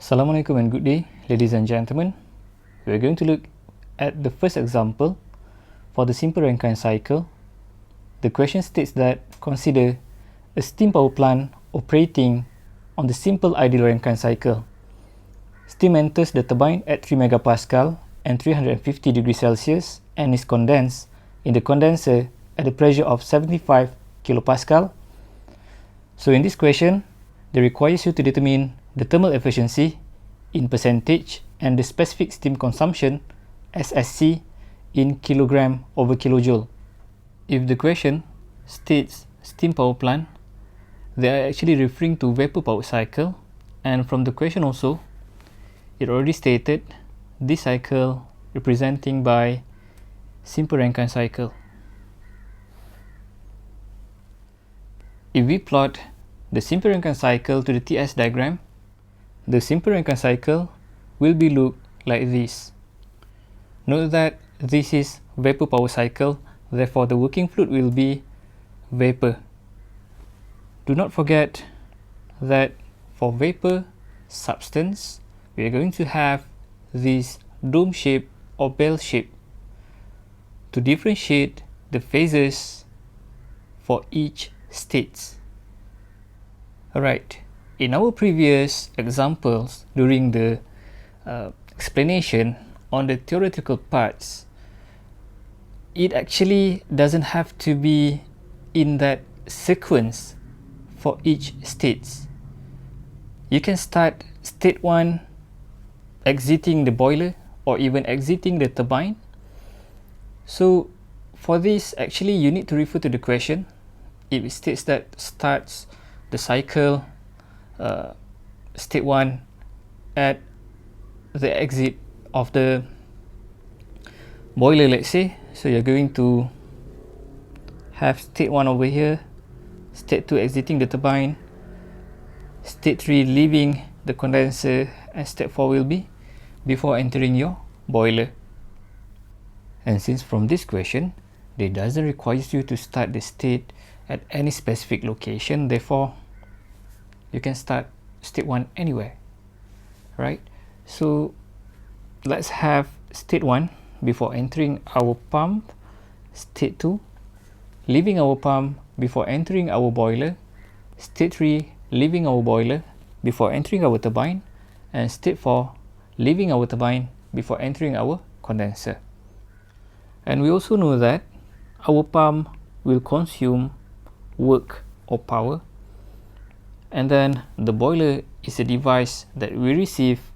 Assalamualaikum and good day, ladies and gentlemen. We are going to look at the first example for the simple Rankine cycle. The question states that consider a steam power plant operating on the simple ideal Rankine cycle. Steam enters the turbine at 3 megapascal and 350 degrees Celsius and is condensed in the condenser at a pressure of 75 kilopascal. So in this question, they requires you to determine the thermal efficiency in percentage and the specific steam consumption SSC in kilogram over kilojoule. If the question states steam power plant, they are actually referring to vapor power cycle, and from the question also, it already stated this cycle representing by simple Rankine cycle. If we plot the simple Rankine cycle to the TS diagram, the simple Rankine cycle will be look like this. Note that this is vapor power cycle, therefore the working fluid will be vapor. Do not forget that for vapor substance, we are going to have this dome shape or bell shape to differentiate the phases for each states. Alright, in our previous examples during the explanation on the theoretical parts, it actually doesn't have to be in that sequence for each states. You can start state 1 exiting the boiler or even exiting the turbine. So for this, actually you need to refer to the question. If it states that starts the cycle state 1 at the exit of the boiler, let's say, so you're going to have state 1 over here, state 2 exiting the turbine, state 3 leaving the condenser, and step 4 will be before entering your boiler. And since from this question, it doesn't require you to start the state at any specific location, therefore you can start state 1 anywhere, right? So let's have state 1 before entering our pump, state 2 leaving our pump before entering our boiler, state 3 leaving our boiler before entering our turbine, and state 4 leaving our turbine before entering our condenser. And we also know that our pump will consume work or power, and then the boiler is a device that will receive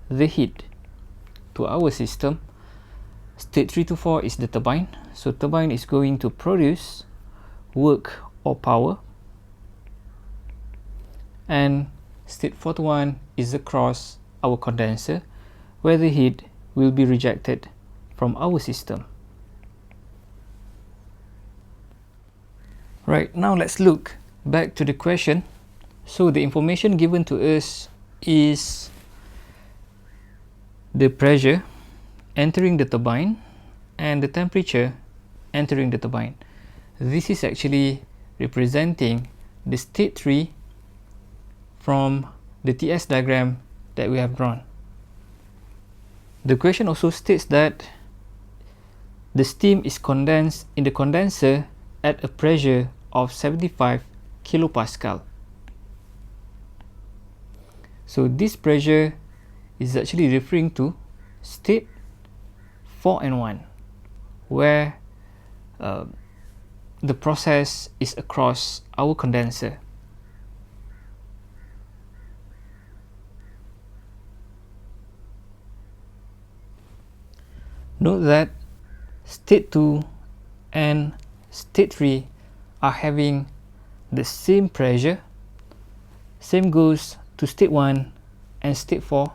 the heat to our system. State 3 to 4 is the turbine, so turbine is going to produce work or power, and state 4 to 1 is across our condenser, where the heat will be rejected from our system. Right, now let's look back to the question. So the information given to us is the pressure entering the turbine and the temperature entering the turbine. This is actually representing the state 3 from the TS diagram that we have drawn. The question also states that the steam is condensed in the condenser at a pressure of 75 kilopascal. So this pressure is actually referring to state 4 and 1, where the process is across our condenser. Note that state 2 and state 3 are having the same pressure. Same goes to state 1 and state 4,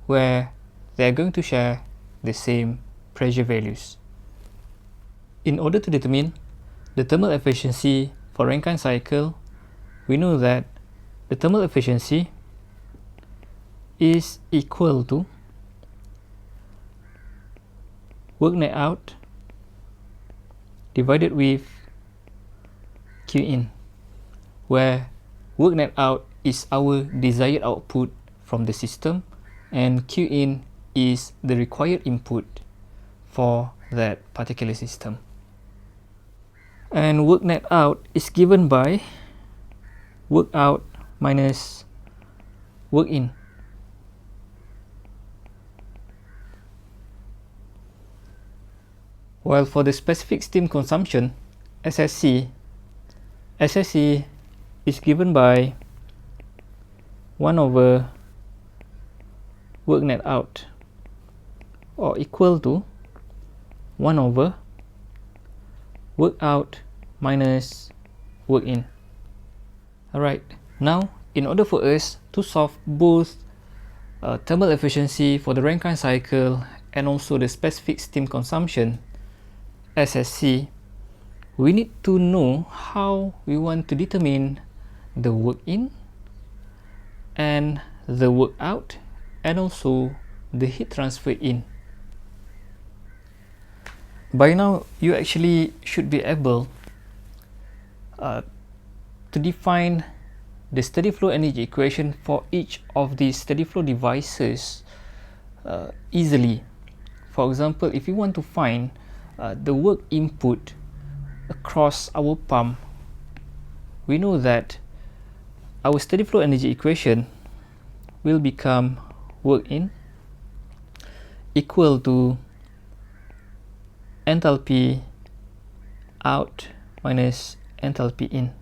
where they are going to share the same pressure values. In order to determine the thermal efficiency for Rankine cycle, we know that the thermal efficiency is equal to work net out divided with Q in, where work net out is our desired output from the system, and Qin is the required input for that particular system. And work net out is given by work out minus work in. While for the specific steam consumption, SSC is given by 1 over work net out, or equal to 1 over work out minus work in. Alright, now in order for us to solve both thermal efficiency for the Rankine cycle and also the specific steam consumption, SSC, we need to know how we want to determine the work in and the work out and also the heat transfer in. By now, you actually should be able to define the steady flow energy equation for each of these steady flow devices easily. For example, if you want to find the work input across our pump, we know that our steady flow energy equation will become work in equal to enthalpy out minus enthalpy in.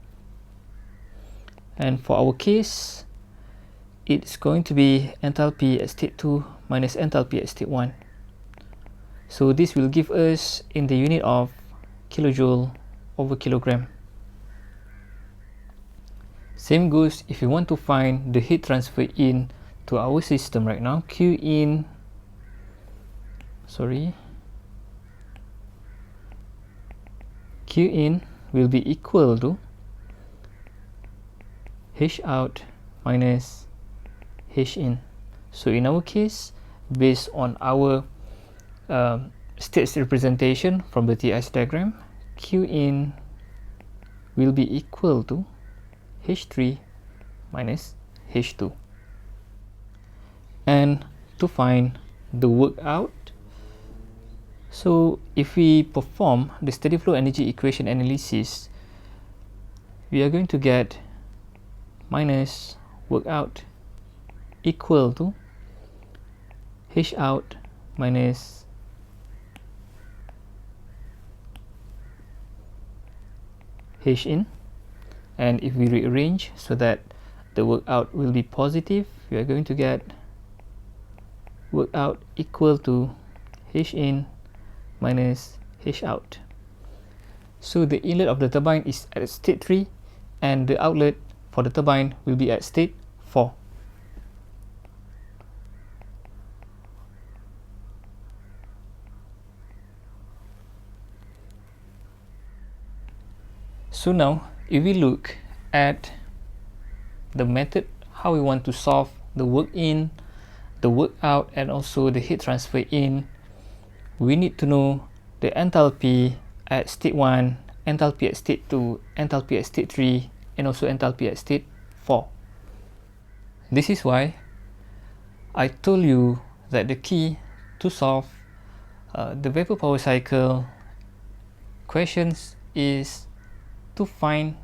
And for our case, it's going to be enthalpy at state 2 minus enthalpy at state 1. So this will give us in the unit of kilojoule over kilogram. Same goes if you want to find the heat transfer in to our system right now. Qin will be equal to H out minus H in. So in our case, based on our states representation from the TS diagram, Qin will be equal to H3 minus H2. And to find the work out, so if we perform the steady flow energy equation analysis, we are going to get minus work out equal to H out minus H in. And if we rearrange so that the work out will be positive, we are going to get work out equal to H in minus H out. So the inlet of the turbine is at state 3 and the outlet for the turbine will be at state 4. So now if we look at the method how we want to solve the work in, the work out and also the heat transfer in, we need to know the enthalpy at state 1, enthalpy at state 2, enthalpy at state 3 and also enthalpy at state 4. This is why I told you that the key to solve the vapor power cycle questions is to find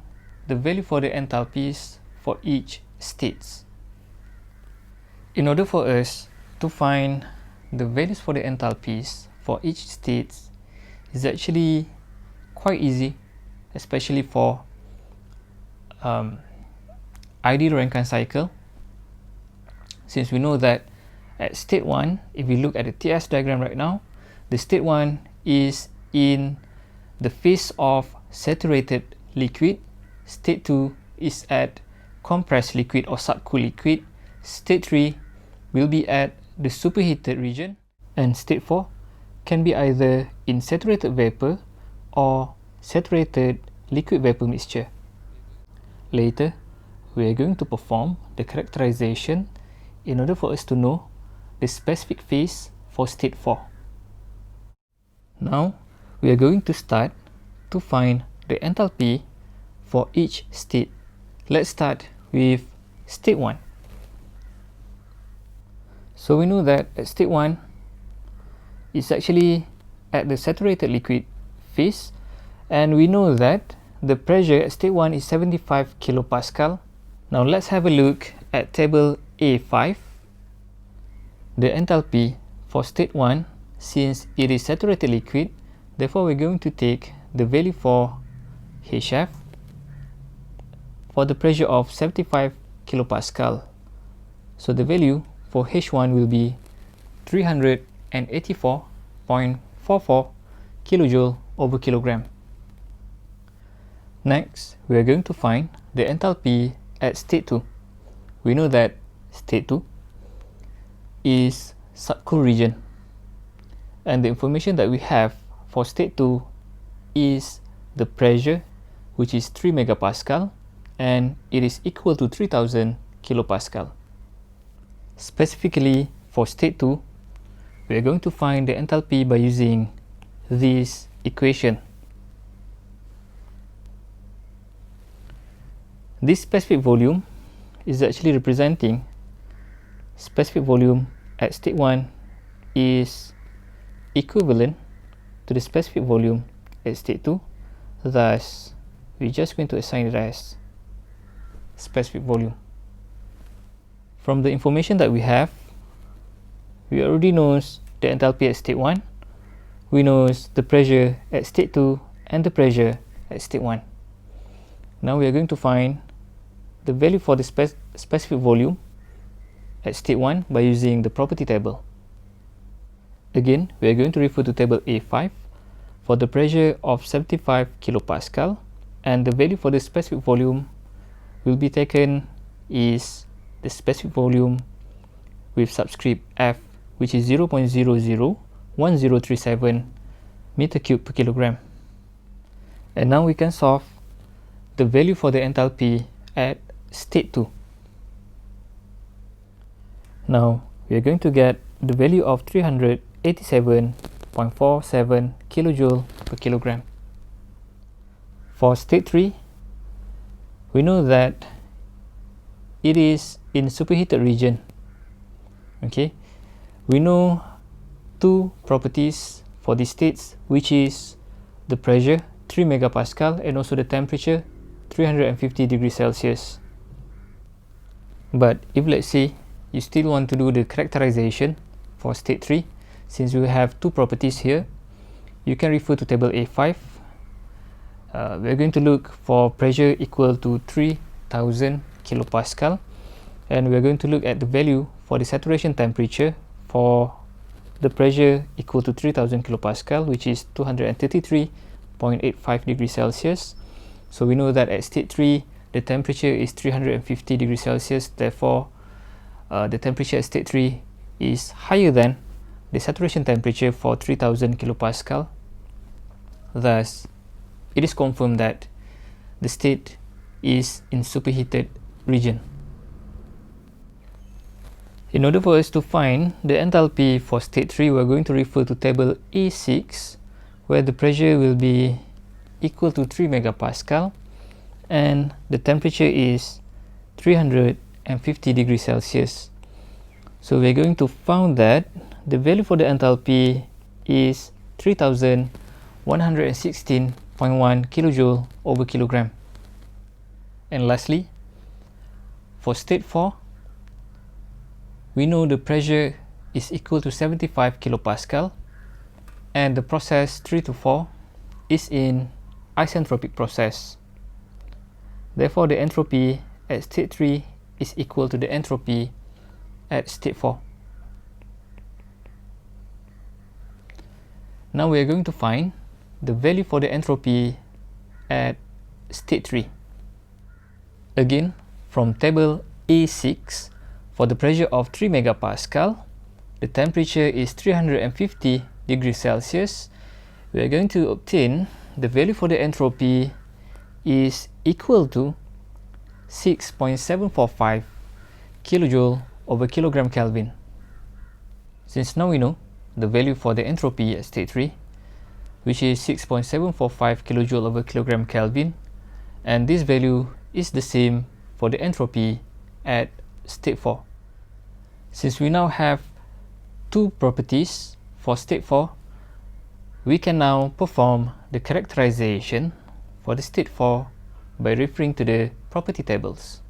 the value for the enthalpies for each states. In order for us to find the values for the enthalpies for each states is actually quite easy, especially for ideal Rankine cycle, since we know that at state 1, if we look at the TS diagram right now, the state 1 is in the phase of saturated liquid, state 2 is at compressed liquid or subcooled liquid, state 3 will be at the superheated region, and state 4 can be either in saturated vapor or saturated liquid vapor mixture. Later, we are going to perform the characterization in order for us to know the specific phase for state 4. Now, we are going to start to find the enthalpy for each state. Let's start with state 1. So we know that at state 1 is actually at the saturated liquid phase, and we know that the pressure at state 1 is 75 kilopascal. Now let's have a look at table A5. The enthalpy for state 1, since it is saturated liquid, therefore we're going to take the value for HF for the pressure of 75 kilopascal. So the value for H1 will be 384.44 kilojoule over kilogram. Next, we are going to find the enthalpy at state 2. We know that state 2 is subcooled region, and the information that we have for state 2 is the pressure, which is 3 megapascal, and it is equal to 3000 kilopascal. Specifically for state 2, we are going to find the enthalpy by using this equation. This specific volume is actually representing specific volume at state 1 is equivalent to the specific volume at state 2. Thus, we're just going to assign it as specific volume. From the information that we have, we already know the enthalpy at state 1, we know the pressure at state 2, and the pressure at state 1. Now we are going to find the value for the specific volume at state 1 by using the property table. Again, we are going to refer to table A5 for the pressure of 75 kilopascal, and the value for the specific volume will be taken is the specific volume with subscript F, which is 0.001037 meter cube per kilogram. And now we can solve the value for the enthalpy at state 2. Now we are going to get the value of 387.47 kilojoule per kilogram. For state 3, we know that it is in superheated region. Okay, we know two properties for these states, which is the pressure 3 megapascal and also the temperature 350 degrees Celsius. But if let's say you still want to do the characterization for state 3, since we have two properties here, you can refer to table A5. We're going to look for pressure equal to 3000 kilopascal, and we're going to look at the value for the saturation temperature for the pressure equal to 3000 kilopascal, which is 233.85 degrees Celsius. So we know that at state 3 the temperature is 350 degrees Celsius, therefore the temperature at state 3 is higher than the saturation temperature for 3000 kilopascal. Thus, it is confirmed that the state is in superheated region. In order for us to find the enthalpy for state 3, we are going to refer to table A6, where the pressure will be equal to 3 megapascal and the temperature is 350 degrees Celsius. So we are going to find that the value for the enthalpy is 3116.1 kilojoule over kilogram. And lastly, for state 4, we know the pressure is equal to 75 kilopascal and the process 3 to 4 is in isentropic process. Therefore, the entropy at state 3 is equal to the entropy at state 4. Now we are going to find the value for the entropy at state 3. Again, from table A6, for the pressure of 3 megapascal, the temperature is 350 degrees Celsius. We are going to obtain the value for the entropy is equal to 6.745 kilojoule over kilogram Kelvin. Since now we know the value for the entropy at state 3, which is 6.745 kilojoule over kilogram Kelvin, and this value is the same for the entropy at state 4. Since we now have two properties for state 4, we can now perform the characterization for the state 4 by referring to the property tables.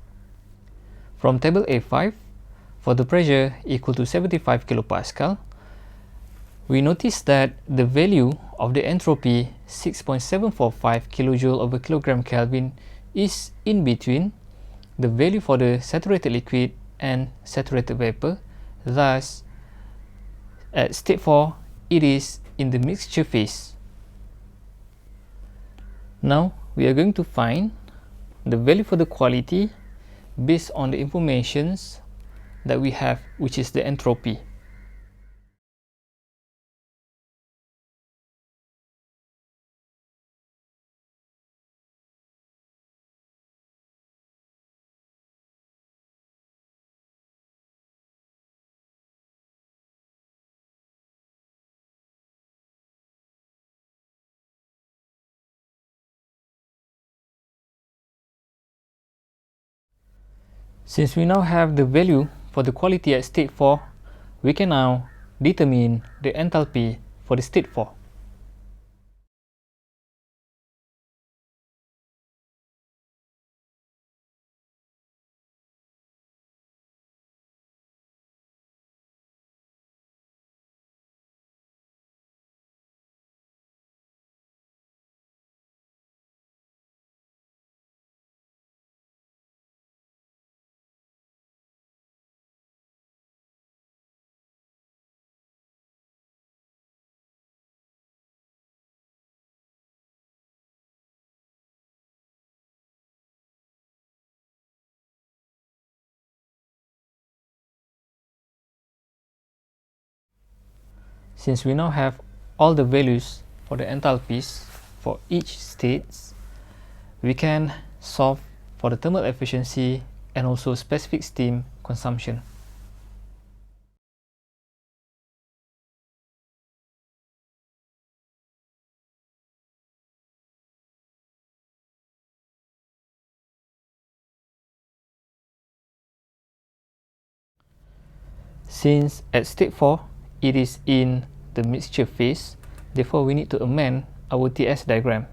From table A5, for the pressure equal to 75 kilopascal, we notice that the value of the entropy 6.745 kilojoule over kilogram Kelvin is in between the value for the saturated liquid and saturated vapor. Thus, at state 4, it is in the mixture phase. Now, we are going to find the value for the quality based on the informations that we have, which is the entropy. Since we now have the value for the quality at state 4, we can now determine the enthalpy for the state 4. Since we now have all the values for the enthalpies for each states, we can solve for the thermal efficiency and also specific steam consumption. Since at state 4, it is in the mixture phase, therefore we need to amend our TS diagram.